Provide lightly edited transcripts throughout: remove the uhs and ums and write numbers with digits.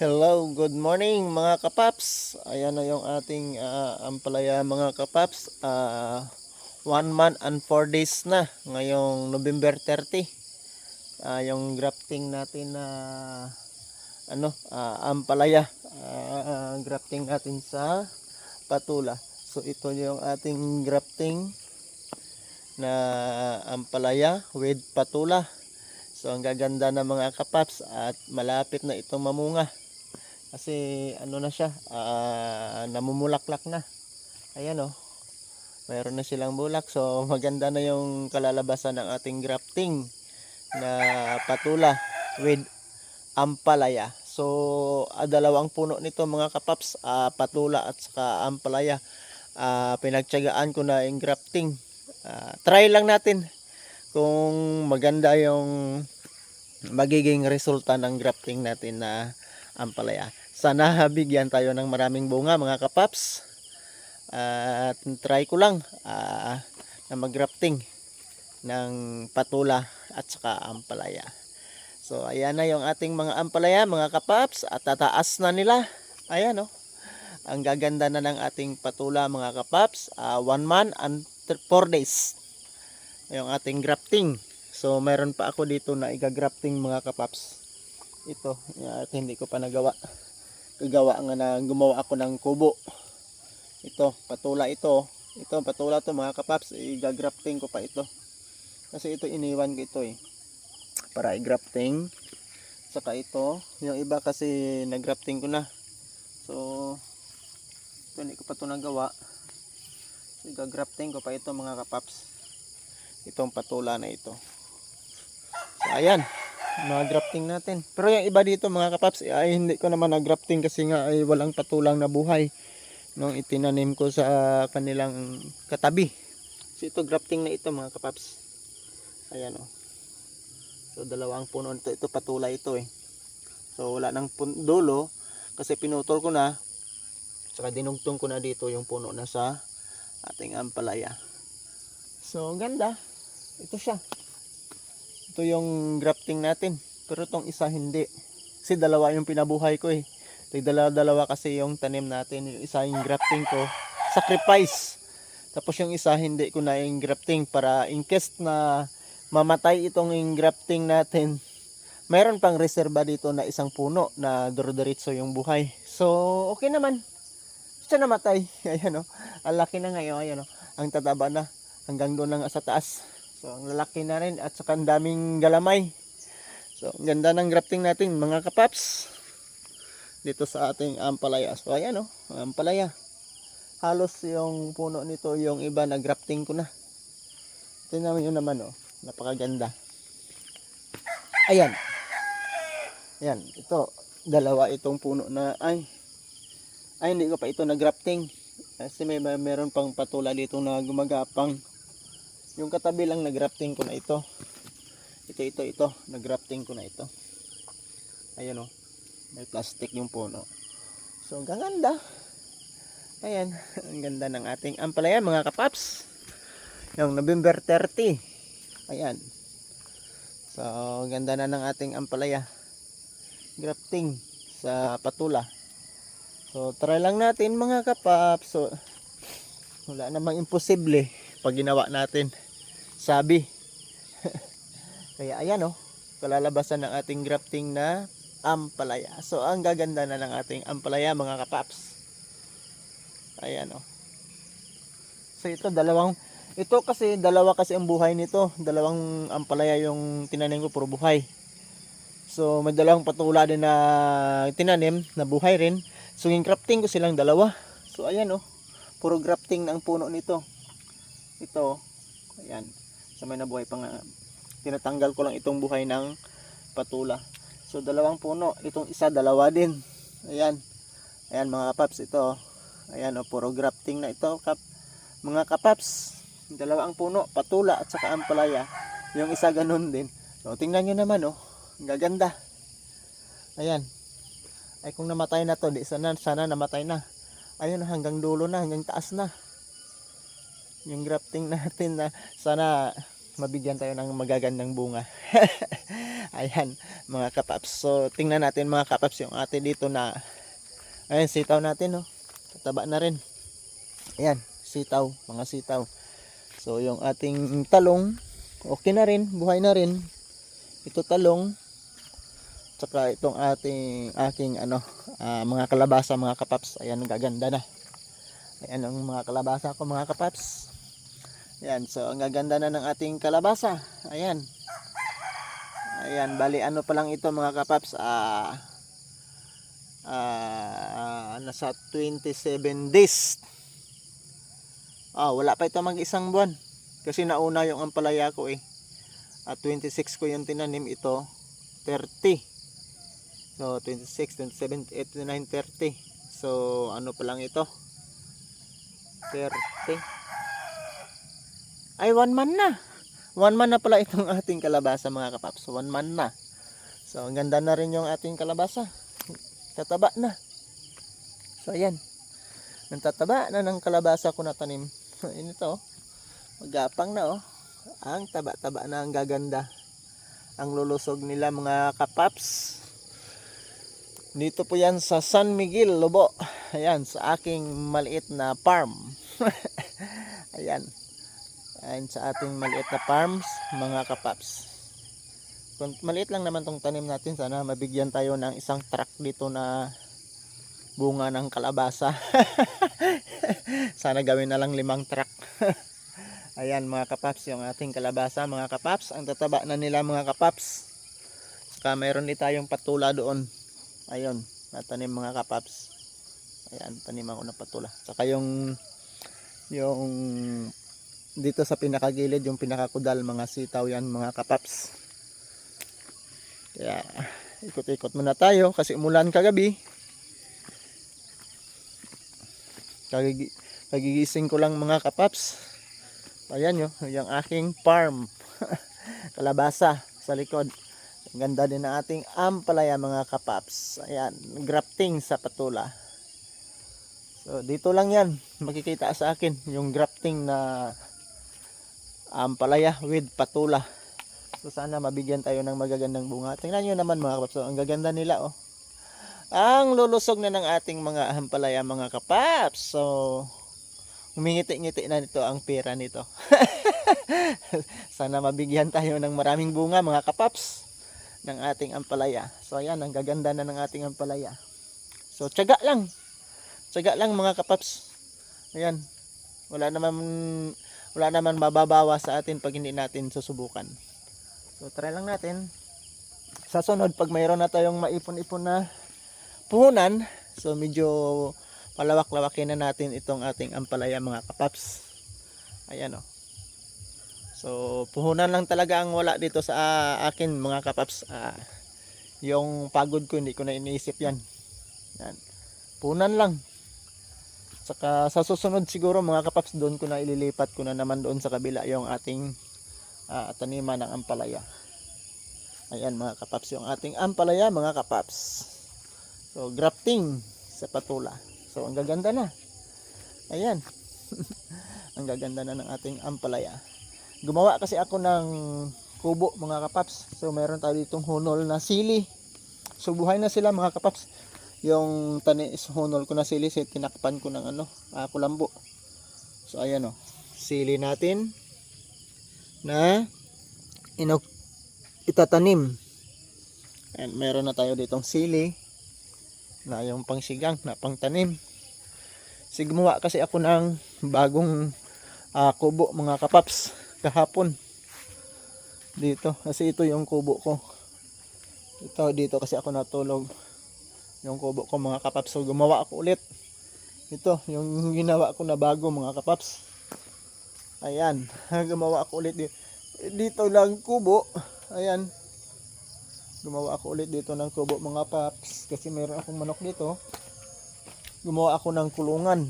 Hello, good morning mga kapaps. Ayan na yung ating ampalaya mga kapaps. 1 month and 4 days na ngayong November 30. Yung grafting natin na ampalaya. Grafting natin sa patula. So ito yung ating grafting na ampalaya with patula. So ang gaganda ng mga kapaps at malapit na itong mamunga. Kasi na siya, namumulaklak na. Ayan mayroon na silang bulak. So maganda na yung kalalabasan ng ating grafting na patula with ampalaya. So dalawang puno nito mga kapaps, patula at saka ampalaya. Pinagtiyagaan ko na yung grafting. Try lang natin kung maganda yung magiging resulta ng grafting natin na ampalaya. Sana bigyan tayo ng maraming bunga mga kapaps. At try ko lang na mag-grafting ng patula at saka ampalaya. So ayan na yung ating mga ampalaya mga kapaps at tataas na nila. Ayan ang gaganda na ng ating patula mga kapaps. 1 month and 4 days yung ating grafting. So mayroon pa ako dito na iga-grafting mga kapaps. Ito at hindi ko pa nagawa. Gagawa nga na gumawa ako ng kubo. Ito patula ito patula to mga kapaps, i-grafting ko pa ito kasi ito iniwan ko ito para i-grafting. Saka ito yung iba kasi nag-grafting ko na, so ito hindi ko pa ito nagawa, so, i-grafting ko pa ito mga kapaps, itong patula na ito. So ayan mga grafting natin. Pero yung iba dito mga kapaps ay hindi ko naman na-grafting kasi nga ay walang patulang na buhay nung itinanim ko sa kanilang katabi. So ito grafting na ito mga kapaps. Ayan So dalawang puno nito, ito patula ito So wala nang dulo kasi pinutol ko na. Saka dinugtong ko na dito yung puno na sa ating ampalaya. So ganda. Ito siya. Ito yung grafting natin. Pero itong isa hindi. Kasi dalawa yung pinabuhay ko Dalawa kasi yung tanim natin. Yung isa yung grafting ko. Sacrifice. Tapos yung isa hindi ko na yung grafting. Para in case na mamatay itong yung grafting natin. Mayroon pang reserba dito na isang puno na duro-diretso yung buhay. So okay naman. Siya namatay. Ayan Ang laki na ngayon. Ayan Ang tataba na. Hanggang doon lang sa taas. So ang lalaki na rin at saka ang daming galamay. So ang ganda ng grafting natin mga kapaps. Dito sa ating ampalaya. So ayan ampalaya. Halos yung puno nito yung iba na grafting ko na. Tingnan nyo naman napakaganda. Ayan. Ayan, ito dalawa itong puno na ay hindi ko pa ito na grafting. Kasi meron pang patula dito na gumagapang. Yung katabi lang na grafting ko na ito. Ito na grafting ko na ito. Ayan may plastic yung puno. So ang ganda. Ayan, ang ganda ng ating ampalaya mga kapaps. Yung November 30. Ayan. So ganda na ng ating ampalaya. Grafting sa patula. So try lang natin mga kapaps. So wala namang imposible pag ginawa natin. Sabi. Kaya ayan kalalabasan ng ating grafting na ampalaya. So ang gaganda na ng ating ampalaya mga kapaps. Ayan So ito kasi dalawa kasi ang buhay nito. Dalawang ampalaya yung tinanim ko puro buhay. So may dalawang patula din na tinanim na buhay rin. So yung grafting ko silang dalawa. So ayan puro grafting na ang puno nito. Ito ayan. So may nabuhay pa nga. Tinatanggal ko lang itong buhay ng patula. So dalawang puno, itong isa dalawa din. Ayan. Ayan mga kapaps ito. Ayan puro grafting na ito mga kapaps. Dalawang puno, patula at saka ampalaya. Yung isa ganun din. So tingnan niyo naman ang gaganda. Ayan. Ay kung namatay na to, sana namatay na. Ayun hanggang dulo na, hanggang taas na. Yung grafting natin na sana mabigyan tayo ng magagandang bunga. Ayan, mga kapaps. So, tingnan natin mga kapaps yung ate dito na, ayan, sitaw natin, no? Tataba na rin. Ayan, sitaw, mga sitaw. So, yung ating talong, okay na rin, buhay na rin. Ito talong, tsaka itong aking mga kalabasa mga kapaps. Ayan, gaganda na. Ayan ang mga kalabasa ko mga kapaps. Ayan, so ang gaganda na ng ating kalabasa. Ayan. Ayan, bali ano pa lang ito mga kapaps, nasa 27 days. Wala pa ito mag-isang buwan. Kasi nauna yung ampalaya ko eh. At 26 ko yung tinanim, ito 30. So 26, 27, 29, 30. So ano pa lang ito? 30. Ay 1 month na. 1 month na pala itong ating kalabasa mga kapaps. 1 month na. So ang ganda na rin yung ating kalabasa. Tataba na. So ayan. Nantataba na ng kalabasa ko na tanim. Ito. Magapang na oh. Ang taba-taba na, ang gaganda. Ang lulusog nila mga kapaps. Dito po yan sa San Miguel, Lobo. Ayan, sa aking maliit na farm. Ayan. Ayan sa ating maliit na farms, mga kapaps. Kung maliit lang naman tong tanim natin, sana mabigyan tayo ng isang truck dito na bunga ng kalabasa. Sana gawin na lang 5 truck. Ayan mga kapaps, yung ating kalabasa mga kapaps. Ang tataba na nila mga kapaps. Saka mayroon din tayong patula doon. Ayun, natanim mga kapaps. Ayan, taniman ko ng patula. Saka yung dito sa pinakagilid, yung pinakakudal, mga sitaw yan mga kapaps. Kaya ikot-ikot muna tayo kasi umulan kagabi. Kagigising ko lang mga kapaps. Ayan yung aking farm. Kalabasa sa likod. Ang ganda din ng ating ampalaya mga kapaps. Ayan, grafting sa patula. So dito lang yan makikita sa akin yung grafting na ampalaya with patula. So sana mabigyan tayo ng magagandang bunga. Tingnan nyo naman mga kapaps. So, ang gaganda nila oh. Ang lulusog na ng ating mga ampalaya mga kapaps. So humingiti-ngiti na nito ang pera nito. Sana mabigyan tayo ng maraming bunga mga kapaps ng ating ampalaya. So ayan, ang gaganda na ng ating ampalaya. So tiyaga lang mga kapaps. Ayan, wala naman mababawa sa atin pag hindi natin susubukan. So try lang natin. Sa sunod, pag mayroon na tayong maipon-ipon na puhunan, so medyo palawak-lawakin na natin itong ating ampalaya mga kapaps. Ayan oh. So puhunan lang talaga ang wala dito sa akin mga kapaps. Yung pagod ko hindi ko na iniisip yan. Yan. Puhunan lang. Saka sa susunod siguro mga kapaps, doon ko na ililipat ko na naman doon sa kabila yung ating taniman ng ampalaya. Ayan mga kapaps, yung ating ampalaya mga kapaps. So grafting sa patula. So ang gaganda na. Ayan. Ang gaganda na ng ating ampalaya. Gumawa kasi ako ng kubo mga kapaps. So meron tayo ditong hunol na sili. So buhay na sila mga kapaps. Yung hunol ko na sili, tinakpan ko ng kulambo. So ayan oh. Sili natin na itatanim. And meron na tayo ditong sili na yung pangsigang na pangtanim. Gumawa kasi ako ng bagong kubo mga kapaps kahapon dito, kasi ito yung kubo ko. Dito kasi ako natulog, yung kubo ko mga kapaps. So gumawa ako ulit. Ito yung ginawa ko na bago mga kapaps. Ayan, gumawa ako ulit dito lang kubo. Ayan, gumawa ako ulit dito ng kubo mga paps, kasi meron akong manok dito. Gumawa ako ng kulungan,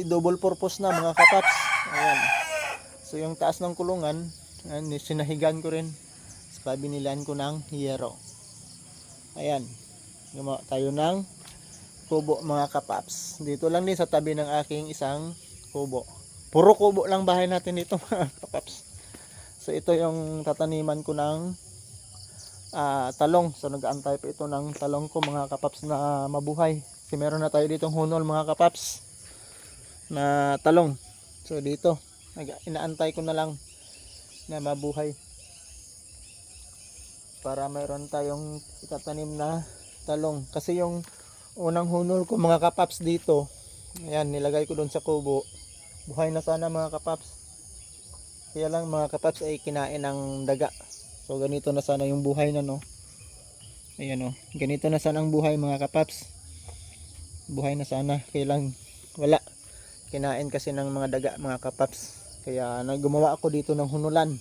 double purpose na mga kapaps. Ayan. So yung taas ng kulungan, sinahigan ko rin. Saka binilan ko ng hiyero. Ayan. Gumawa tayo ng kubo mga kapaps. Dito lang din sa tabi ng aking isang kubo. Puro kubo lang bahay natin dito mga kapaps. So So ito yung tataniman ko ng talong. So nag-aantay pa ito ng talong ko mga kapaps na mabuhay. Kasi meron na tayo ditong hunol mga kapaps na talong. So dito, inaantay ko na lang na mabuhay para mayroon tayong itatanim na talong. Kasi yung unang hunol ko mga kapaps dito, ayan, nilagay ko doon sa kubo. Buhay na sana mga kapaps. Kaya lang mga kapaps ay kinain ng daga. So ganito na sana yung buhay na, no. Ayan, no. Ganito na sana ang buhay mga kapaps. Buhay na sana. Kaya lang wala. Kinain kasi ng mga daga mga kapaps. Kaya gumawa ako dito ng hunulan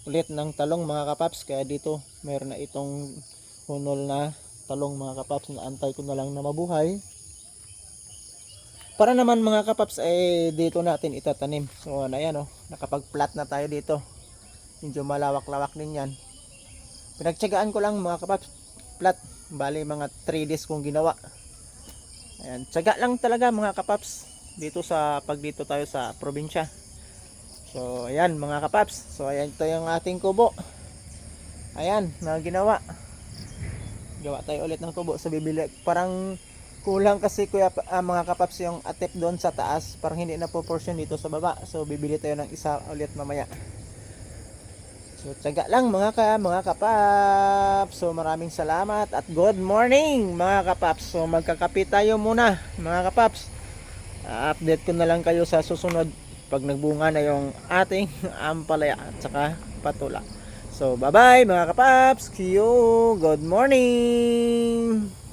ulit ng talong mga kapaps. Kaya dito meron na itong hunol na talong mga kapaps na antay ko na lang na mabuhay. Para naman mga kapaps ay dito natin itatanim. So ayan, nakapag-plat na tayo dito. Medyo malawak-lawak din yan. Pinagtyagaan ko lang mga kapaps plat. Bali mga 3 days kong ginawa. Ayan, tyaga lang talaga mga kapaps dito pag dito tayo sa probinsya. So ayan mga kapaps. So ayan, ito yung ating kubo. Ayan, na ginawa. Gawa tayo ulit ng kubo. So bibili. Parang kulang kasi kuya mga kapaps yung atip doon sa taas. Parang hindi na po portion dito sa baba. So bibili tayo ng isa ulit mamaya. So tiyaga lang mga kapaps. So maraming salamat at good morning mga kapaps. So magkakape tayo muna mga kapaps. Update ko na lang kayo sa susunod pag nagbunga na yung ating ampalaya at saka patula. So bye bye mga kapaps. See you. Good morning.